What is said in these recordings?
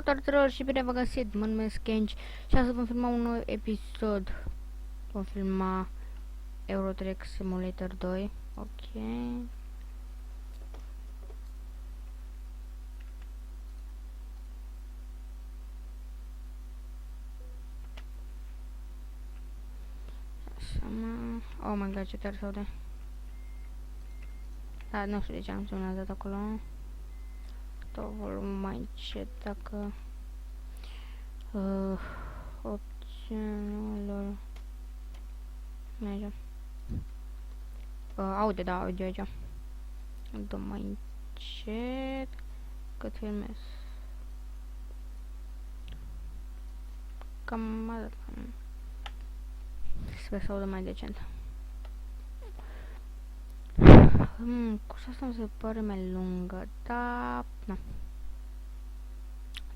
Salutare tuturor și bine vă găsit, mă numesc Kenji și astăzi vom filma un nou episod. Vom filma Euro Truck Simulator 2. Ok. Așa, mă... Oh my god, ce tare se aude. Da, nu știu de ce am sunat acolo. Tot volumul mai încet dacă... opțiunilor... Mergem. Aude, da, audio aici. Dăm mai încet cât filmez. Cam atât. Sper să audă mai decent. Cursa asta mi se pare mai lungă, dar... Na.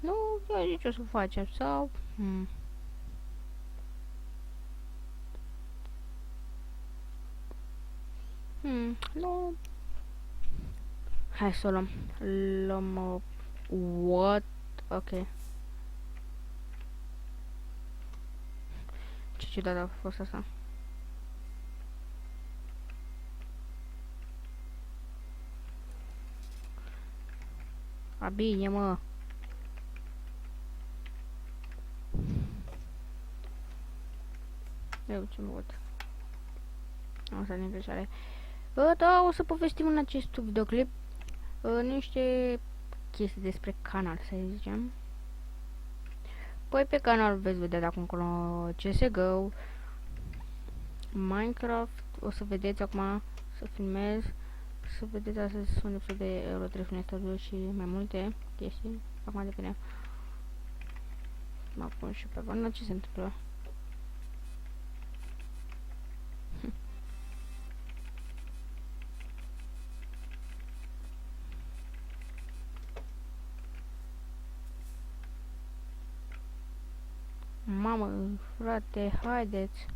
Nu, eu zic ce o să facem, sau... Nu... Hai să o luăm. Luăm... What? Ok. Ce ciudat a fost asta. A, bine, mă. Eu ce văd. O să ne greșeare. Da, o să povestim în acest videoclip niște chestii despre canal, să zicem. Păi pe canal veți vedea de acum încolo CSGO, Minecraft, o să vedeți acum să filmez, să vedeți astăzi un episod de Euro Truck Simulator 2 și mai multe chestii. Acum depinde. Mă pun și pe vană, ce se întâmplă? Mamă, frate, haideți!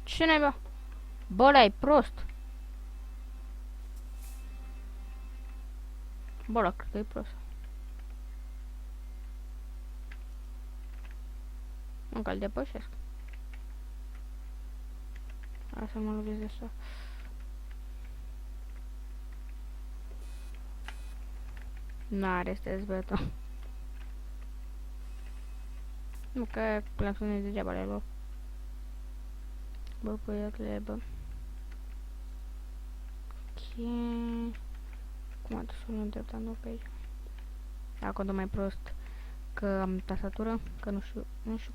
Ce naiba? Bă, ăla e prost! Bă, ăla cred că e prost. Încă îl depășesc. Hai să mă lovesc de asta. N-are stres, băiatul. Nu, că le-am sunat degeaba le luat. Bă, băiatule, bă. Ok. Cum a dus unul dreptando pe aici? Acolo mai prost că am tastatură, că nu știu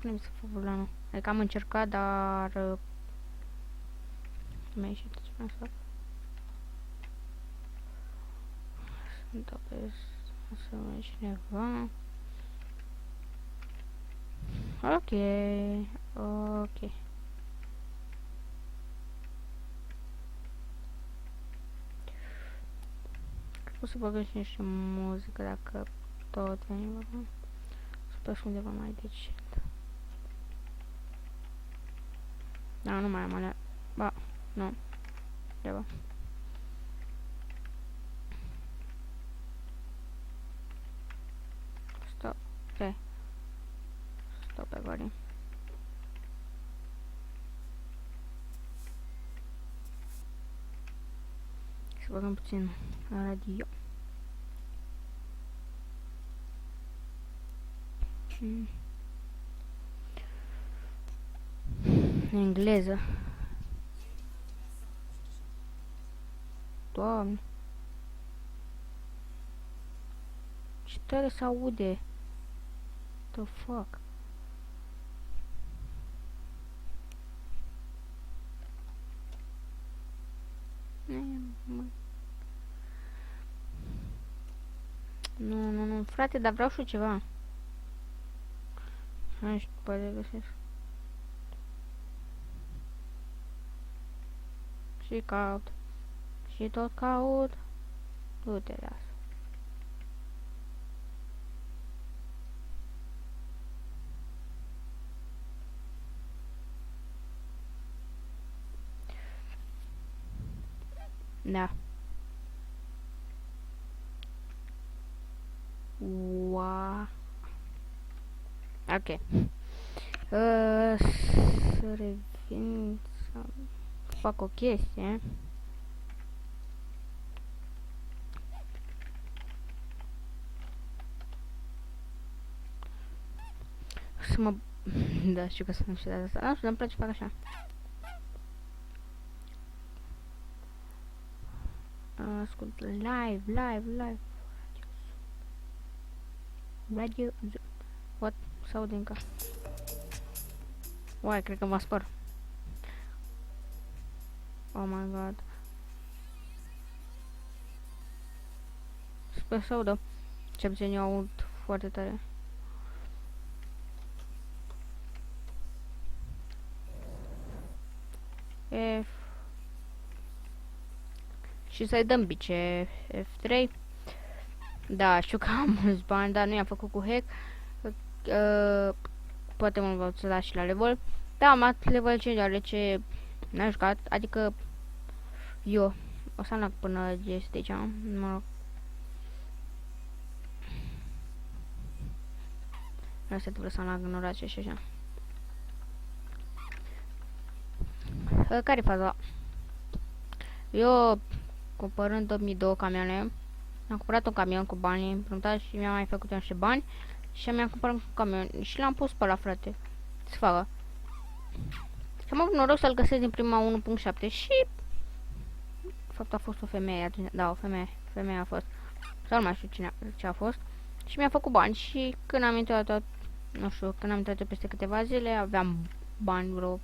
cum să fac volanul. Adică am încercat, dar mi-a ieșit ce vreau să fac. Sunt apes să mai cineva. Ok. Ok. O să băgăm și niște muzică dacă tot venim acum. Sper și undeva mai decent. Da, nu mai am alea. Ba, nu. Deaba. Stop. Ok. Stop pe gori. Să băgăm puțin radio. Engleză. Doamne. Ce tare se aude. The fuck. Nu, frate, dar vreau și ceva. Hai și poate găsesc. Și caut. Și tot caut. Du-te de asta. Da. Ua. Ok. Să revin să fac o chestie. Să mă... Da, știu că sunt și de asta. Nu știu, îmi place să fac așa. Ascult live. Radio... What? S-aude încă. Uai, cred că mă spăr. Oh my god. Sper să audă. Ce puțin eu aud foarte tare. F. Și să-i dăm bice F3. Da, știu că am mulți bani, dar nu i-am făcut cu hack. Poate mă vă da și la level. Da, am luat level 5, deoarece n-am jucat, adică eu o să am până este aici, mă rog. Asta trebuie să am în oraș și așa. Care-i faza? Eu, cumpărând 2002 camioane, am cumpărat un camion cu banii împrumutați și mi-am mai făcut niște bani și mi-am cumpărat un camion și l-am pus pe la frate. Să facă. Și am avut noroc să-l găsesc din prima 1.7 și... De fapt a fost o femeie atunci, da, o femeie a fost. Sau nu mai știu ce a fost. Și mi-a făcut bani și când am intrat, nu știu, când am intrat peste câteva zile, aveam bani vreo...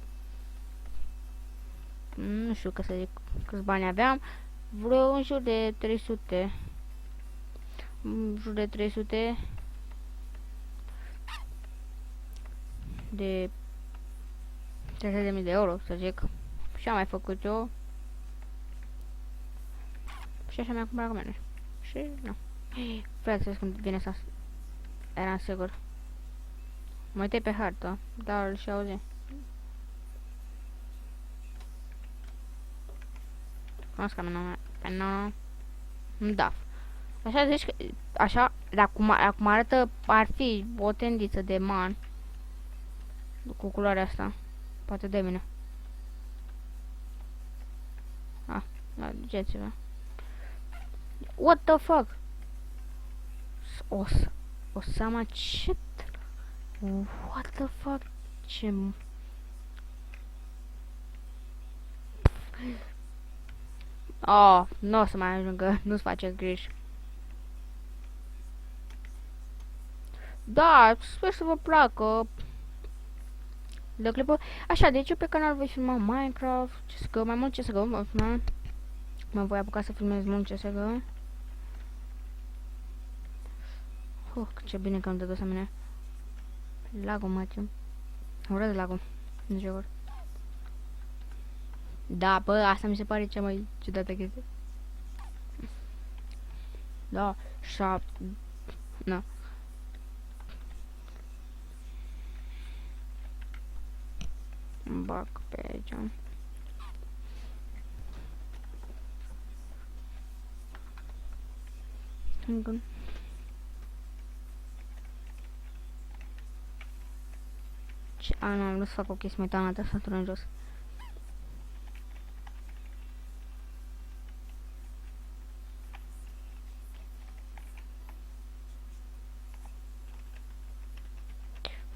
Nu știu că să zic câți bani aveam. Vreo în jur de 300. În jur de 300 de 300.000 de euro, să zic. Și am mai făcut eu. Și așa mi-am cumpărat camioane. Și nu. Vreau să vezi când vine să... Eram sigur. Mă uitai pe hartă, dar îl și auzi. Cunosc camionul pe nou. Da. Așa zici că... Așa, dacă acum arată, ar fi o tendiță de man. Cu culoarea asta. Poate de mine. Ah, da, duceți-vă. What the fuck? Osama ce? What the fuck? Ce... Oh, nu o să mai ajungă, nu-ți faceți griji. Da, sper să vă placă videoclipul. Așa, deci eu pe canal voi filma Minecraft, CSGO, mai mult CSGO, mă voi apuca să filmez mult CSGO. Ce bine că am dat-o să mine. Lagul, Matiu. Urăt lagul. Nu știu. Da, bă, asta mi se pare cea mai ciudată chestie. Da, 7. Na. Bag pe aici. Încă. A, nu, am vrut să fac o chestie mai tare, tastatura în jos.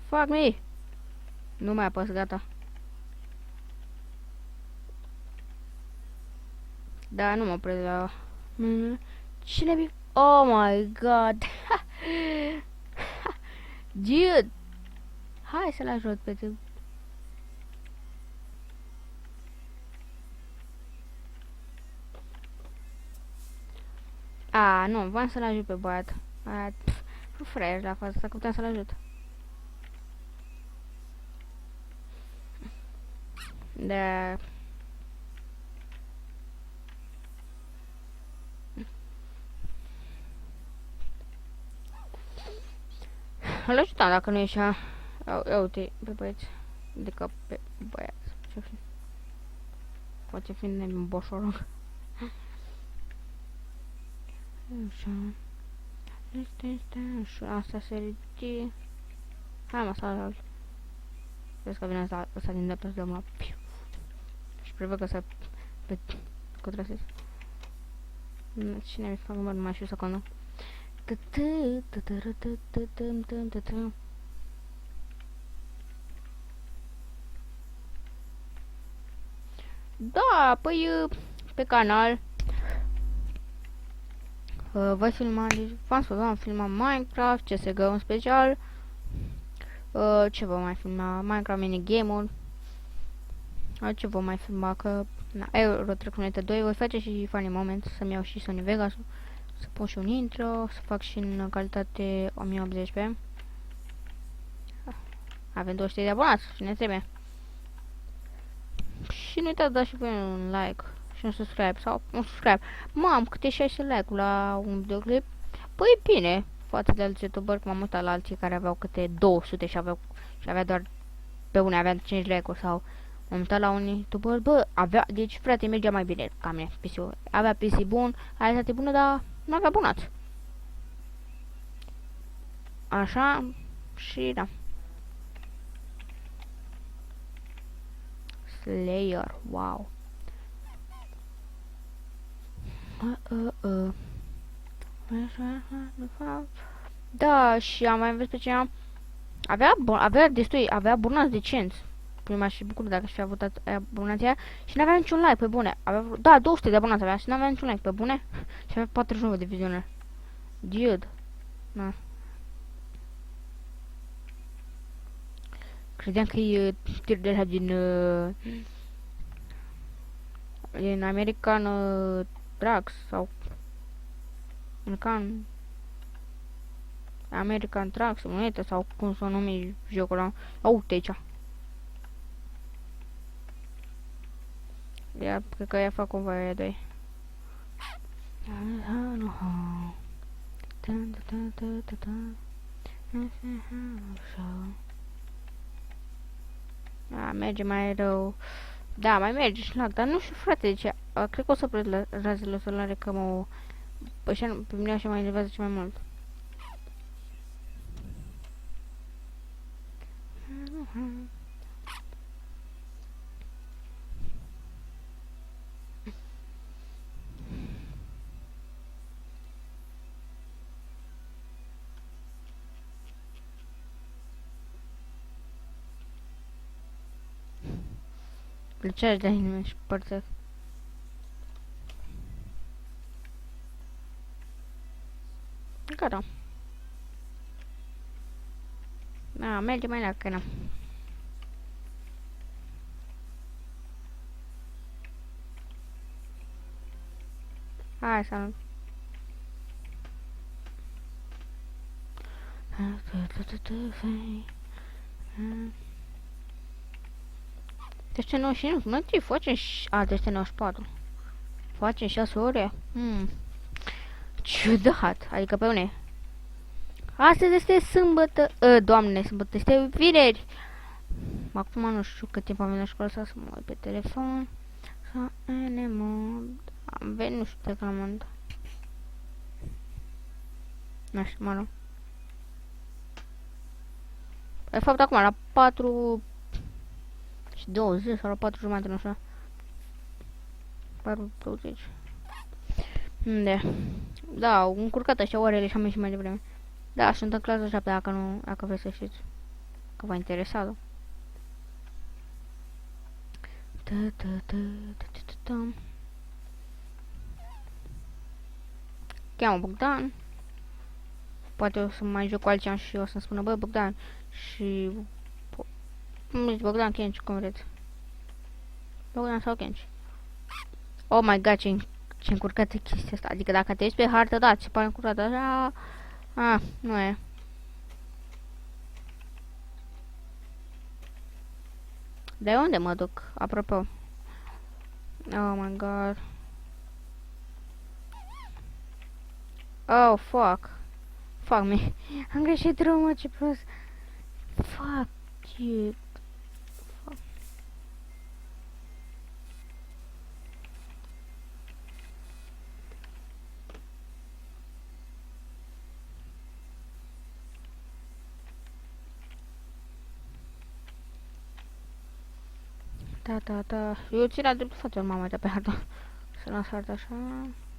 Fuck me! Nu mai apăs, gata. Da, nu mă opresc la... Cine mi... Oh my god! Dude! Hai să-l ajut pe tine. A, nu, vreau să-l ajut pe băiat. Fraier la față, dacă puteam să-l ajut. Da. Îl ajutam dacă nu ieșea. Ia uite, pe băieți. Adică pe băiați. Ce fi? Poate fi nemboșorog. Așa. Asta se ridice. Hai mă, să vezi că vine ăsta din dreapta să dăm la piu. Și prevăd că să pe contrasez. Cine mi fac număr, nu mai știu secundă. Da, păi pe canal voi filma, deci v-am spus, am filmat Minecraft, CSGO în special. Ce vă mai filma? Minecraft minigame-uri. Ce vă mai filma? Că na, Euro Truck Simulator 2 voi face și funny moments, să-mi iau și Sony Vegas, să pun și un intro, să fac și în calitate 1080p. Avem 200 de abonați și ne trebuie. Și nu uitați da și voi un like și un subscribe sau un subscribe. Mam, câte 6 like la un videoclip. Păi bine, față de alți youtuberi, m-am uitat la alții care aveau câte 200 și avea doar pe unii avea 5 like-uri sau m-am uitat la unii youtuberi, bă, avea, deci frate, mergea mai bine ca mine, PC-ul. Avea PC bun, calitate bună, dar nu avea abonați. Așa, și da. Slayer, wow. Da, și am mai văzut pe cineva. Avea abonați decenți. Prima și bucur dacă și-a votat abonația și n-avea niciun like, pe bune. Da, 200 de abonați avea și n-avea niciun like, pe bune. Și avea 49 de vizionări. Dude. Na. Credeam că e tir de la din American Trucks sau American Trucks, monete sau cum să o numi jocul ăla. Uite aici. Ia, cred că ea fac cumva aia doi. Da, merge mai rău. Da, mai merge și lag, dar nu știu, frate, de ce. Cred că o să plec razele solare, că mă... Pe mine așa mă enervează ce mai mult. Plăceași de anime și părțesc. Gata. Da, merge mai la că hai, salut. Deci 95, nu te facem și... A, deci 94. Facem 6 ore? Ciudat, adică pe une. Astăzi este sâmbătă, doamne, sâmbătă, este vineri. Acum nu știu cât timp am venit la școală să mă uit pe telefon. Să am venit, nu știu de când am dat. Nu știu, mă rog. De fapt, acum, la 4 și 20 sau la 4 jumate, nu știu. 4:20. Unde? Da, au încurcat așa orele și am ieșit mai devreme. Da, sunt în clasa 7, dacă vreți să știți. Că v-a interesat. Cheamă Bogdan. Poate o să mai joc cu altceva și o să-mi spună, bă, Bogdan. Și... Bogdan, Kenci, cum vreți. Bogdan sau Kenci. Oh my god, ce încurcată chestia asta. Adică dacă te uiți pe hartă, da, ți se pare încurcată așa... nu e. De unde mă duc? Apropo. Oh my god. Oh, fuck. Fuck me. Am greșit drumul, ce prost. Fuck you. Fuck. Da. Eu țin la dreptul față mama de pe hartă. Să las harta așa.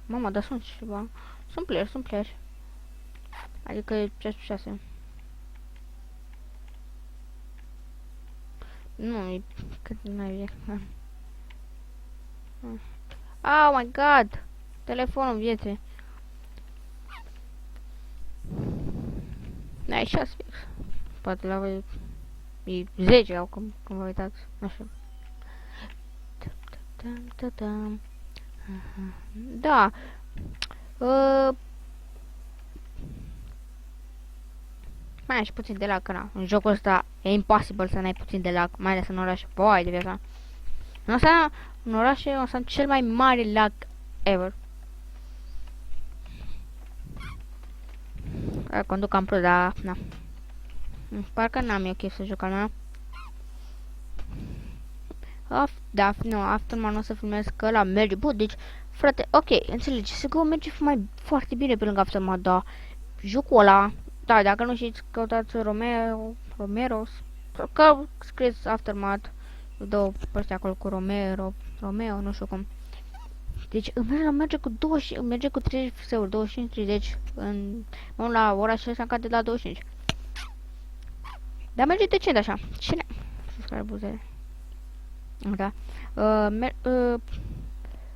Mama, dar sunt ceva. Sunt player. Adică e 6. Nu, e cât mai e. Oh my god! Telefonul vieții. Da, e 6 fix. Poate la voi e 10 sau cum vă uitați. Nu știu. Da. Mai ai și puțin de lag, na. În jocul ăsta e imposibil să n-ai puțin de lag, mai ales în oraș. Vai de viața. În oraș o să am cel mai mare lag ever. Conduc am pro, dar na. Parcă n-am eu chef să joc na. Afterman o să filmez că ăla merge. Bă, deci, frate, ok, înțelegi, să că merge mai foarte bine pe lângă Afterman, dar jocul ăla, da, dacă nu știți, căutați Romero, că scrieți Aftermath, două păstea acolo cu Romeo, nu știu cum. Deci merge cu 20, merge cu 30 FS-uri, 25-30, la ora 6 am cade la 25. Dar merge decent așa. Cine? Subscribe buzele. Da.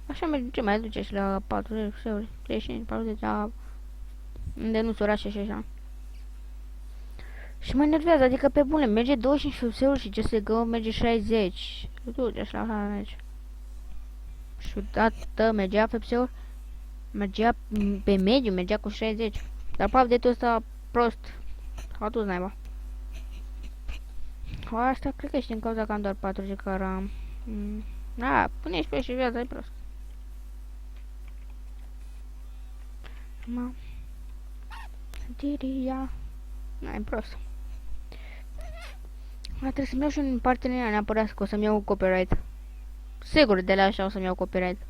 Așa merge, mai duce și la 40 FS-uri, 35, 40, la unde nu-s orașe și așa. Și mă enervează, adică pe bune, merge 25 FS-uri și CSGO merge 60. Du-te așa, merge. Și odată mergea FPS-uri, mergea pe mediu, mergea cu 60. Dar pe update-ul ăsta prost. A dus naiba. Asta cred că și din cauza că am doar 4G ca RAM. Da, pune și pe și viața, e prost. Diria. Na, e prost. Trebuie să-mi iau și un partener neapărat, că o să-mi iau copyright. Sigur, de la așa o să-mi iau copyright.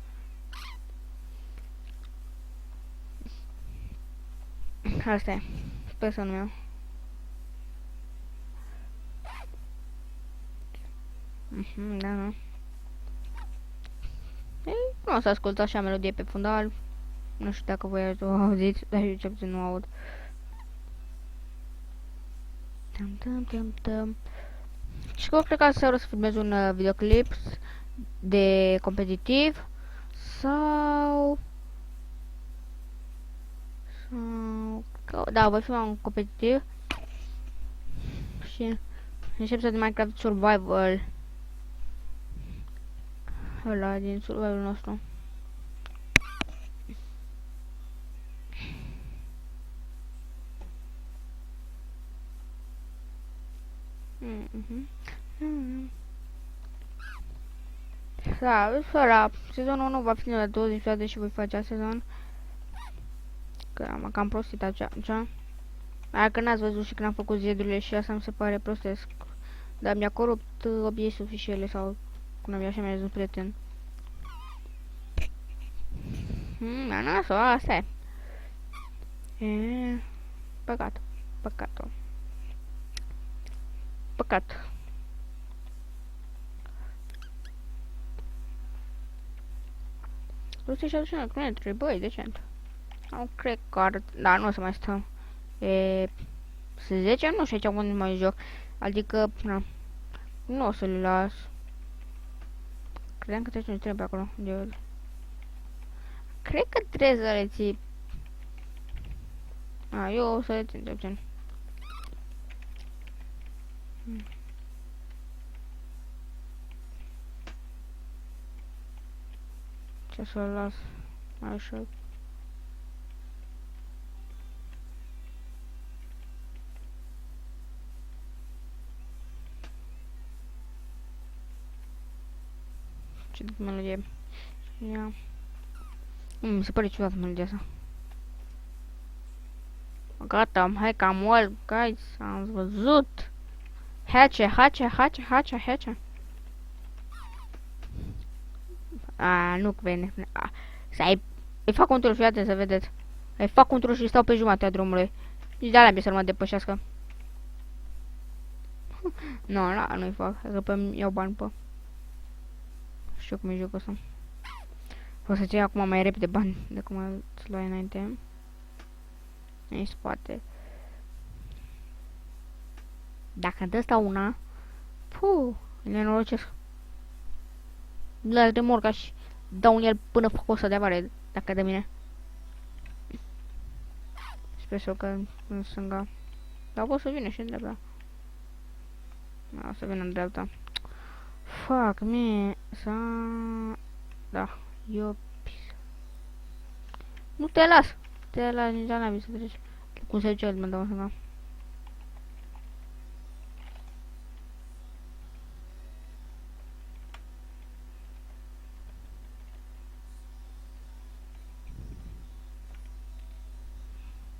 Asta e. Sper să nu iau. Da, nu. Ei, nu o să ascult așa melodie pe fundal. Nu știu dacă voi o auziți, dar eu ce puțin nu aud. Și că cred că asta o să filmez un videoclip de competitiv sau da, voi filma un competitiv și încep să de Minecraft Survival ăla din survival nostru. Da, la sezonul 1 va fi la 27 și voi face sezon. Că am cam prostit așa. Dacă n-ați văzut și când am făcut zidurile și asta mi se pare prostesc. Dar mi-a corupt OBS-ul fișiere sau cum am așa mi-a zis un prieten. Naso, asta e. Păcat. Păcat. Lucy și aduce una cronetri, băi, decent. Nu cred că ar... Da, nu o să mai stăm. E... 10? Nu știu ce unde mai joc. Adică, na. Nu o să le las. Credeam că trece un trebuie acolo. Cred că trebuie să le ții. Eu o să le țin de obțin. Ce să-l las? Așa. Ce melodie. Ia. Mi se pare ciudat melodia asta. Gata, hai că am oal, guys, am văzut. Hatche. Nu vine. Îi fac un tur, fiate să vedeți. Îi fac un tur și stau pe jumatea drumului. Nici de-alea mi să mă depășească. Nu-i fac, că pe iau bani pe. știu cum e jocul ăsta. O să-ți iei acum mai repede bani de cum îți luai înainte. În spate. Dacă dă ăsta una, puh, nenorocesc. De morca și dau în el până fac 100 de avare, dacă de mine. Sper să-l că în stânga. Dar pot să vină și în dreapta. O să vină în dreapta. Fuck me. Da, eu nu te las. Te las nici la navi să treci. Cum se duce, mă dau în stânga.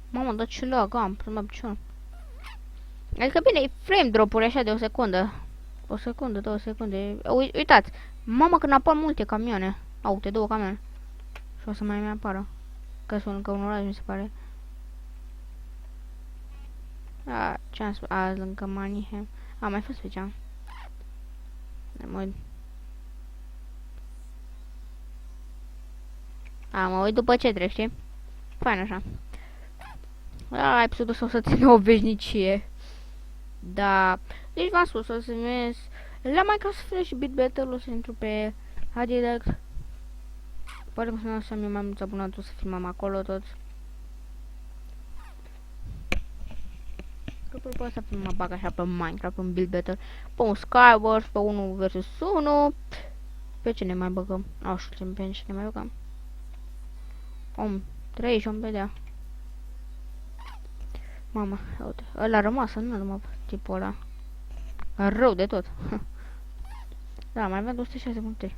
Mamă, dar ce lag am, prima picior. Adică bine, e frame drop-uri așa de o secundă. O secundă, 2 secunde. Uitați, mamă când apar multe camioane. Aute, 2 camioane. Și o să mai apară. Că sunt încă un oraș, mi se pare. Ce am spus? Lângă Manningham. A, mai fost pe cea. Mă uit. Mă uit după ce trec, știi? Fain așa. Episodul o să ține o veșnicie. Da. Deci v-am spus, o să merg la Minecraft și Bit Battle, o să intru pe HDDX. Poate că să mi mai mulți abonați, o să filmăm acolo toți. Că poate să mă bag așa pe Minecraft, în Build Battle, pe un Skywars, pe 1 vs 1. Pe ce ne mai băgăm? Nu știu pe ce ne mai băgăm. Om 3 și om pe dea. Mama, uite, ăla a rămas, nu numai tipul ăla. Rău de tot. Da, mai avem 206 puncte.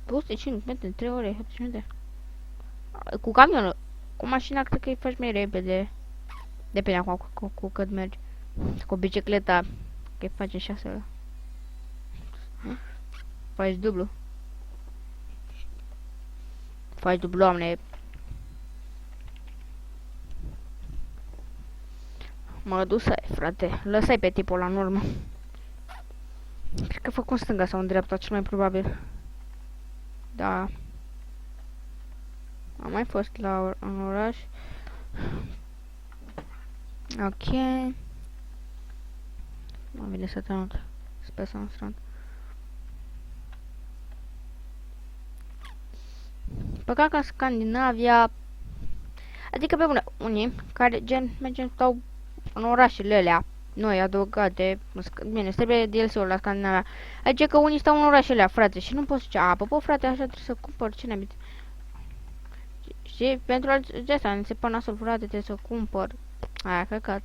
205 metri, 3 ore, 7 minute. Cu camionul, cu mașina cred că îi faci mai repede. Depinde acum cu cât mergi. Cu bicicleta, că îi faci în 6 ore. Faci dublu. Faci dublu, doamne. Mă dusai, frate. Lăsai pe tipul ăla în urmă. Cred că fac în stânga sau în dreapta, cel mai probabil. Da. Am mai fost în oraș. Ok. Mă vine să te anunț. Sper să nu strand. Păcat că în Scandinavia, adică pe bune, unii care gen mergem sau în orașele alea noi adăugate, bine, trebuie DLC-ul la Scandinavia. Adică că unii stau în orașele alea, frate, și nu poți zice, bă, frate, așa trebuie să cumpăr, ce ne-am. Și pentru asta mi se pare nasol, frate, trebuie să cumpăr. Aia, cred că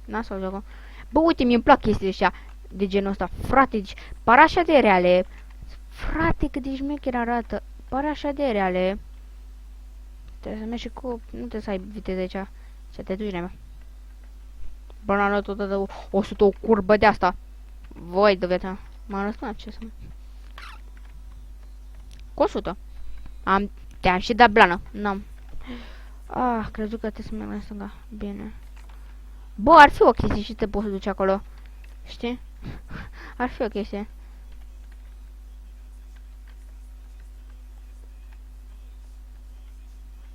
nasol jocul. Bă, uite, mi-mi plac chestii ăștia de genul ăsta, frate, deci par așa de reale. Frate, cât de șmecher arată. Pare așa de reale. Trebuie să mergi și cu... Nu trebuie să ai viteză aici. Să te duci, mea. Banană tot de 100 o curbă de asta. Voi de viața. M-am răspuns ce să mă... Cu 100. Te-am și dat blană. N-am. Crezut că trebuie să merg în stânga. Bine. Bă, ar fi o chestie și te poți să duci acolo. Știi? Ar fi o chestie.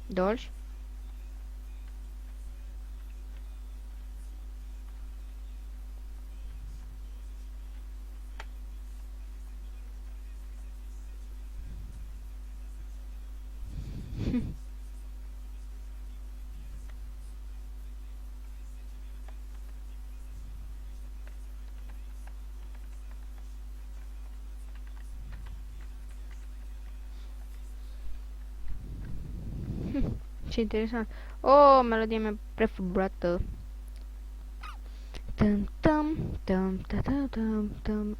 Dolci? Ce interesant. O, melodie mea preferată.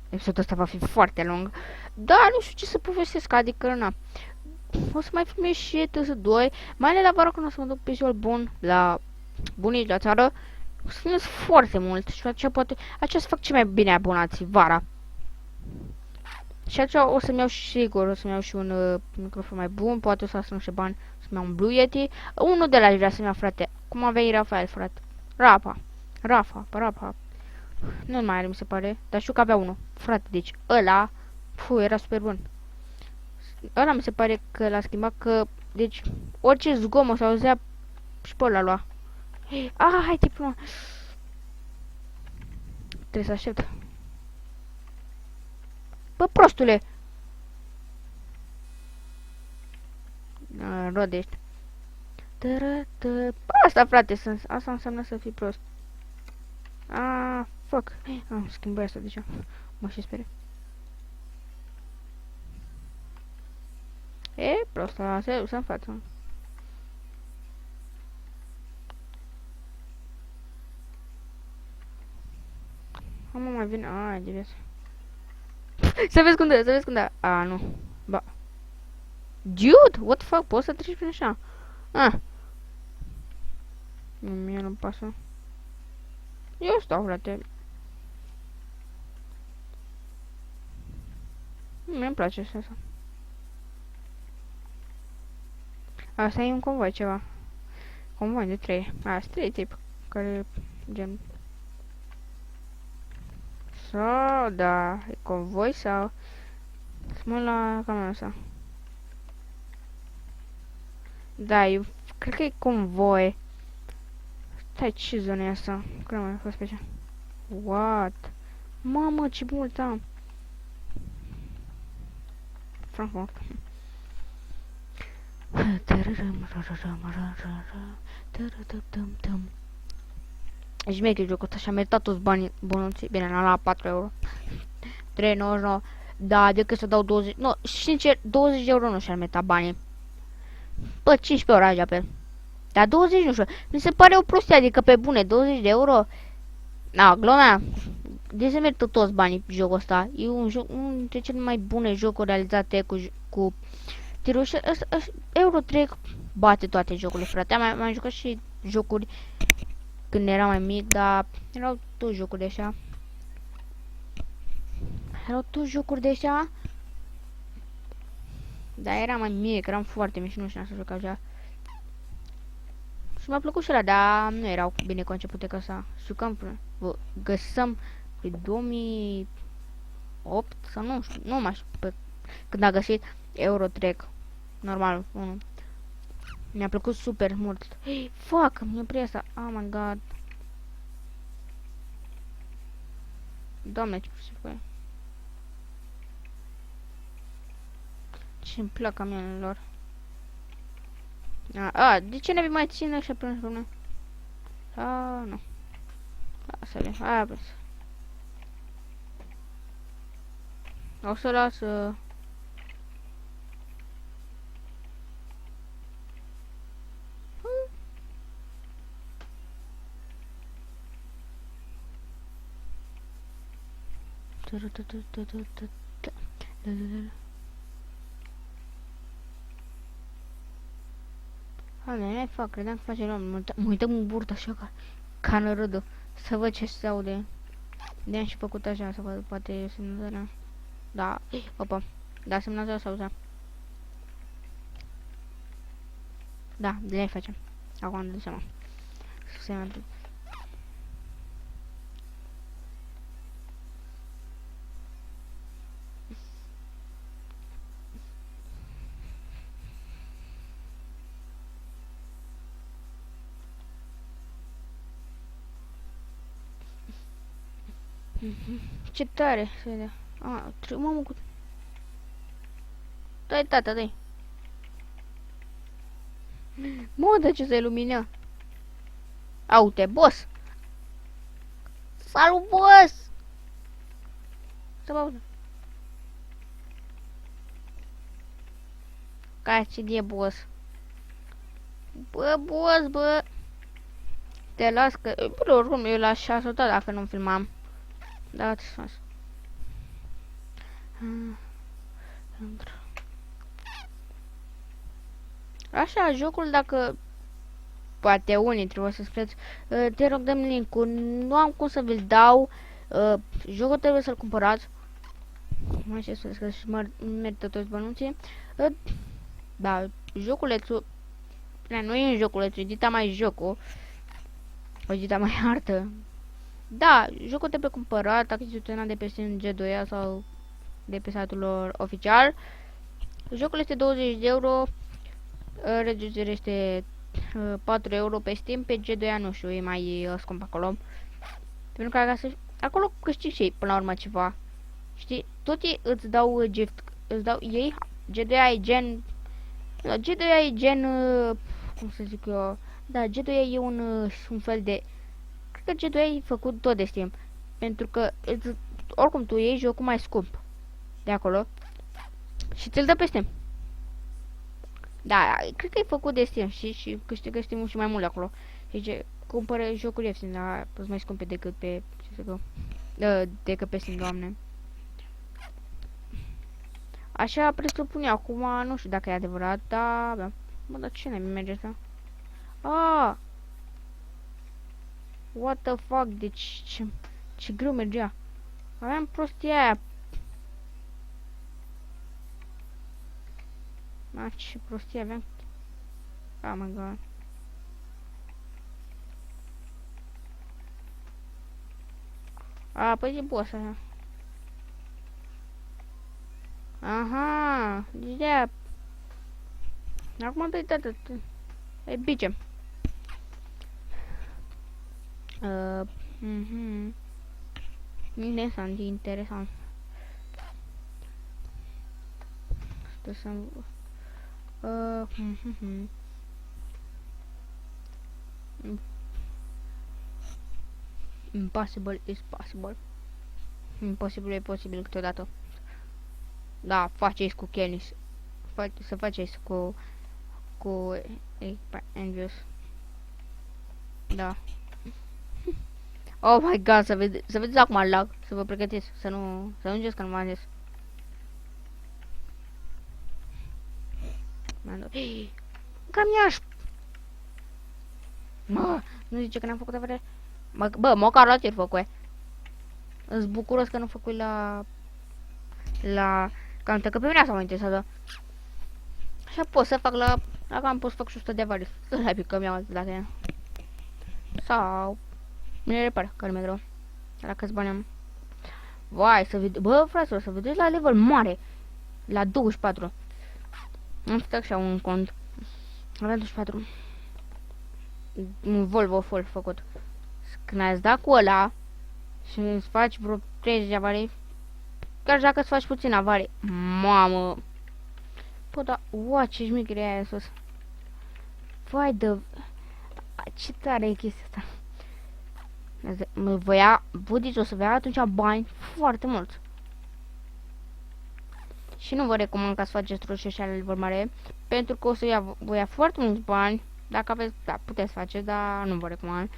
Episodul ăsta va fi foarte lung. Da, nu știu ce să povestesc, adică na. O să mai filmez și TS2. Mai ales la vară când o să mă duc pe ziua bun la bunici la țară. O să filmez foarte mult și așa poate așa să fac ce mai bine abonații vara. Și așa o să-mi iau sigur, o să-mi iau și un microfon mai bun, poate o să strâng și bani să-mi iau un Blue Yeti. Unul de la aș vrea să-mi iau, frate. Cum aveai Rafael, frate? Rafa. Nu mai are, mi se pare, dar știu că avea unul. Frate, deci ăla, era super bun. ăla mi se pare că l-a schimbat, că, deci, orice zgomot se auzea și pe ăla lua. Hai, tipul. Trebuie să aștept. Bă, prostule! Rodești. Asta, frate, asta înseamnă să fii prost. Fuck. Am schimbat asta deja. Mă și spere. Prost, se duce în față. Mă mai vine. E devias. Să vezi cum dă. Nu. Ba. Dude, what the fuck? Poți să treci prin așa? Mie nu pasă. Eu stau, frate. Mie-mi place asta. Asta e un convoi ceva. Convoi de 3. Sunt 3 tip. Care gen. Sau, da. E convoi sau. Să mă la camera asta. Da, eu cred că e convoi. Stai, ce zonă e asta? Când am mai fost pe ce? What? Mamă, ce mult am. Frankfurt. Șmecher jocul ăsta și-a meritat toți banii bonuții. Bine, n-am luat 4 euro. 3,99. Da, decât să dau 20. Nu, sincer, 20 de euro nu și-ar meritat banii. Bă, 15 euro așa pe el. Dar 20 nu știu. Mi se pare o prostie, adică pe bune, 20 de euro. Glumea. De se merită toți banii jocul ăsta. E un joc, unul dintre cele mai bune jocuri realizate cu tirul și Euro Truck bate toate jocurile, frate. Am jucat și jocuri când eram mai mic, dar erau toți jocuri de așa. Dar eram mai mic, eram foarte mic și nu știam să joc așa. Și mi-a plăcut și ăla, dar nu erau bine concepute ca asta. Jucam până, găsăm pe 2008 sau nu știu, nu mai știu când a găsit Euro Truck normal 1. Mi-a plăcut super mult. Fuck, mi-a oprit asta. Oh my god. Doamne, ce se face? Ce-mi plac camionelor. De ce ne mai ține așa până și până? Nu. Lasă-le, băs. O să las... Ne fac, credeam că face luam. Mă uităm în burtă așa ca nărâdă. Să văd ce se aude. De-am și făcut așa, să văd, poate semnăzarea. Da, opa. Da, semnăzarea să auzea. Da, de-aia facem. Acum am dat seama. Semnăzarea. Ce tare se vede. Mamă cu... Dai, tata, dai. Mă, de ce se ilumina? Uite, boss! Salut, boss! Să mă audă. Ce de boss? Bă, boss, bă! Te las că... Bă, oricum, eu l-aș ajuta dacă nu filmam. Da, te las. Așa, jocul, dacă poate unii trebuie să scrieți, te rog, dă-mi link-ul, nu am cum să vi-l dau, jocul trebuie să-l cumpărați, mai ce să că și merită toți bănuții, da, joculețul, nu e un joculețul, edita mai jocul, edita mai artă, da, jocul trebuie cumpărat, achiziționat de pe Steam G2A sau de pe site-ul lor oficial, Jocul este 20 de euro, reducerea este 4 euro pe Steam, pe G2A nu știu, e mai scump acolo. Pentru că acolo câștigi și până la urmă ceva. Știi? Tot ei îți dau gift, îți dau ei, G2A e gen, G2A e gen, cum să zic eu, da, G2A e un fel de, cred că G2A e făcut tot de Steam. Pentru că oricum tu iei jocul mai scump de acolo și ți-l dă pe Steam. Da, cred că e făcut de Steam și câștigă Steam-ul și mai mult de acolo. Și ce cumpără jocuri ieftine, dar sunt mai scumpe decât pe CSGO. Decât pe Steam, doamne. Așa presupune acum, nu știu dacă e adevărat, dar... Da. Bă, dar ce ne merge asta? Ah! What the fuck? Deci ce greu mergea. Aveam prostia aia. Ah, ce prostie aveam. Oh my god. A, păi e boss așa. Aha, deci de-aia. Acum dă-i tată. E bicem. Interesant, interesant. Stă să... Impossible is possible. Imposibil e posibil câteodată. Da, faceți cu Kenis. Să faceți cu Envious. Da. Oh my god, să vedeți acum lag, să vă pregătiți, să nu îngeți că nu m-am zis. Cam iași. Mă, nu zice că n-am făcut avere. Bă, măcar la tir făcue. Îți bucuros că nu făcui la cam că pe mine asta mă interesează. Așa pot să fac la cam pot să fac și 100 de avarii. Să l-ai pică mi-au altă dacă e. Sau mine repar, că nu mi-e greu. La câți bani am. Vai, să vedeți, bă, fraților, să vedeți la level mare. La 24. Am făcut așa un cont. La 24. Un Volvo full făcut. Când ați dat cu ăla și îți faci vreo 30 de avarii, chiar dacă îți faci puțin avarii, mamă. Bă, da, ua, ce șmichere e aia sus. Vai de... Ce tare e chestia asta. Budiți o să vă ia atunci bani foarte mulți. Și nu vă recomand ca să faceți roșii așa la level mare, pentru că o să vă ia foarte mulți bani. Dacă aveți, da, puteți face, dar nu vă recomand.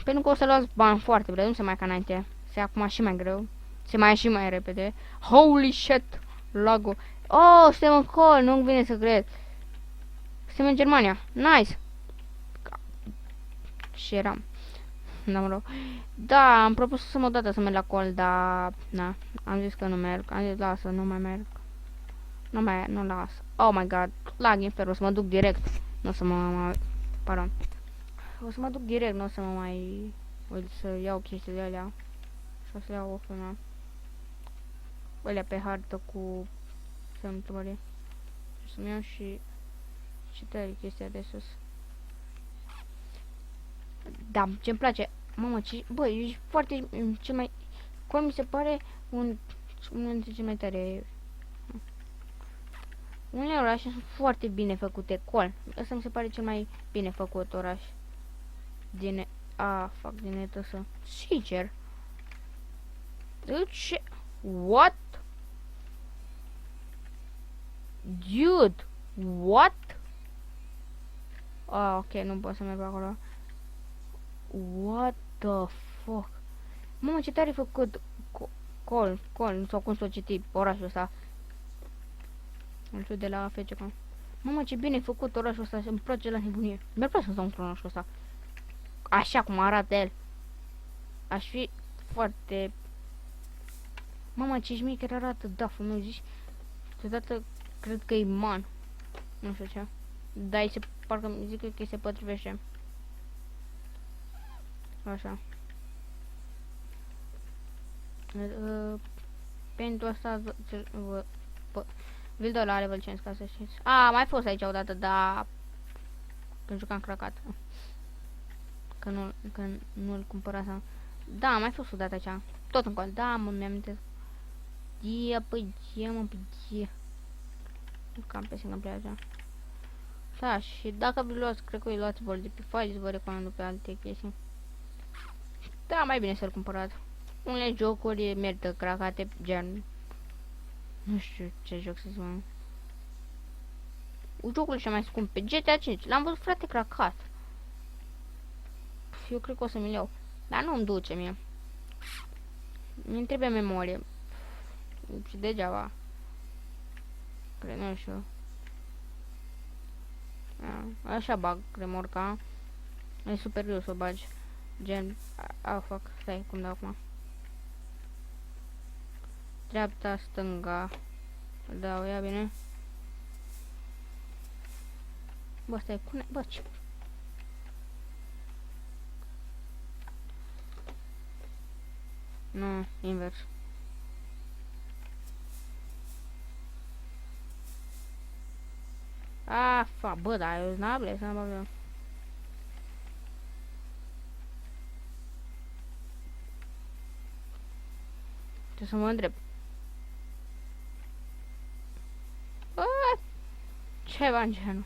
Pentru că o să luați bani foarte greu, nu se mai ca înainte. Se ia acum și mai greu. Se mai ia și mai repede. Holy shit! Lago. Oh, suntem în col, nu vine să cred. Suntem în Germania. Nice! Și eram. Da, mă rog. Da, am propus să mă dată să merg la col, dar... Na, am zis că nu merg. Am zis, lasă, nu mai merg. Nu las. Oh my god. Lag infer, o să mă duc direct. Nu o să pardon. O să mă duc direct, nu o să mă mai... Uite să iau chestiile alea. Și o să iau o femeie. Alea pe hartă cu... semnul întrebării. O să-mi iau și... Ce tare chestia de sus. Da, ce-mi place. Mamă, ce... Bă, e foarte... Cel mai... Cum mi se pare unul dintre cele mai tare... Unele orașe sunt foarte bine făcute, col. Asta mi se pare cel mai bine făcut oraș. Din... fac din etăsă. Sincer. Ce... What? Dude. What? Ok, nu pot să merg acolo. What the fuck? Mamă, ce tare făcut col, sau cum să o citi, orașul ăsta. Nu știu, de la FCK. Mamă, ce bine făcut orașul ăsta, îmi place la nebunie. Mi-ar place să stau într-un orașul ăsta. Așa cum arată el. Aș fi foarte... Mamă, ce șmecher arată daful meu, zici? Câteodată cred că e man. Nu știu ce. Dar parcă zic că se potrivește. Așa. Pentru asta Vi-l dau la level 5 ca să știți. A, mai fost aici odată, dar când jucam cracat. Că nu-l cumpărasem. Da, am mai fost odată aici. Tot în col. Da, mă, mi-amintesc. Păi, cam pe single player aici. Da, și dacă vi luați, cred că îi luați vol de pe Files, vă recomand pe alte chestii. Da, mai bine să-l cumpărați. Unele jocuri merită cracate, gen... Nu știu ce joc să spun. Jocul cel mai scump pe GTA 5. L-am văzut, frate, cracat. Eu cred că o să-mi iau. Dar nu îmi duce mie. Mi-mi trebuie memorie. Și degeaba. Cred, nu știu. Așa bag remorca. E super greu să o bagi. Gen... fuck. Stai, cum dau acum? Dreapta, stânga. Dau, ia bine. Bă, stai, cum... Bă, ce... Nu, invers. Fa, bă, da, eu znable, să mă bă. Ce să mă întreb. Ceva în genul.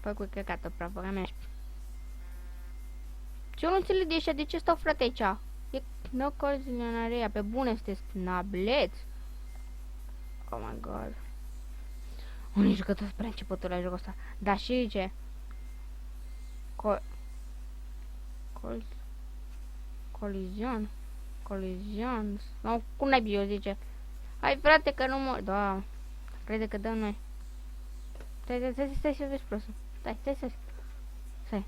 Păi cu căcată, prafă, mea. Ce eu nu înțeleg de ăștia, de ce stau, frate, aici? E no coordonarea, pe bune, sunteți nableți. Oh my god. Unii jucători prea începutul la jocul ăsta. Dar și ce? Colizion. Sau cum n-ai bio, zice. Hai, frate, că nu mor. Da. Crede că dăm noi. Stai să vezi prostul. Stai.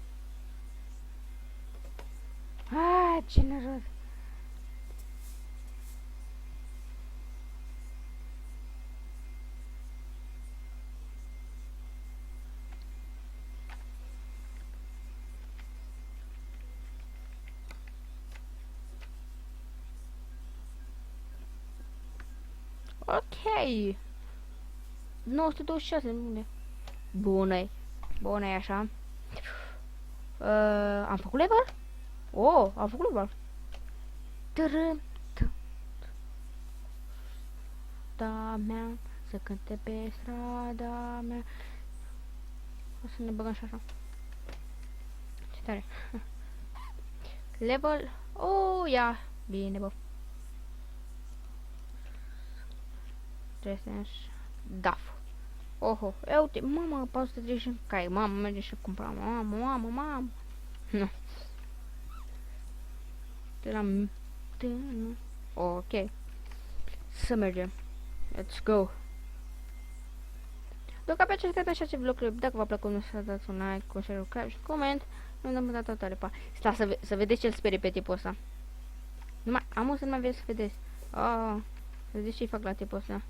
Ce nărod. Ok. 926 minute. Bună-i așa. Am făcut level? Oh, am făcut level. Da mea, să cânte pe strada mea. O să ne băgăm și așa. Ce tare. Level. Oh, ia. Bine, bă. Daf. Oho, ia uite, mama, 430 cai, mama, merge și cumpăra, mama. Nu. De la... Ok. Să mergem. Let's go. Dacă pe acesta așa ce vlog, dacă v-a plăcut, nu să dați un like, un share, un și coment. Nu dăm data tare, pa. Sta să vedeți ce-l sperie pe tipul ăsta. Numai, am o să mai vreți să vedeți. Să vedeți ce-i fac la tipul ăsta.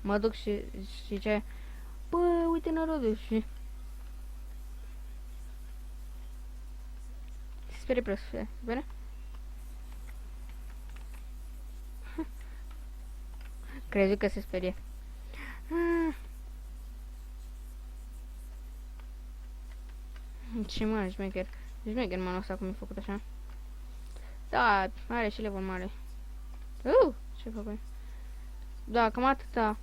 Mă duc și ce? Bă, uite nărodul și... Se sperie prost, bine? Crezi că se sperie. Ce mare șmecher. Șmecher mă ăsta cum e făcut așa. Da, are și level mare. Ce făcut? Da, cam atâta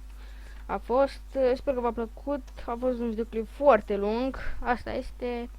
a fost. Sper că v-a plăcut. A fost un videoclip foarte lung. Asta este.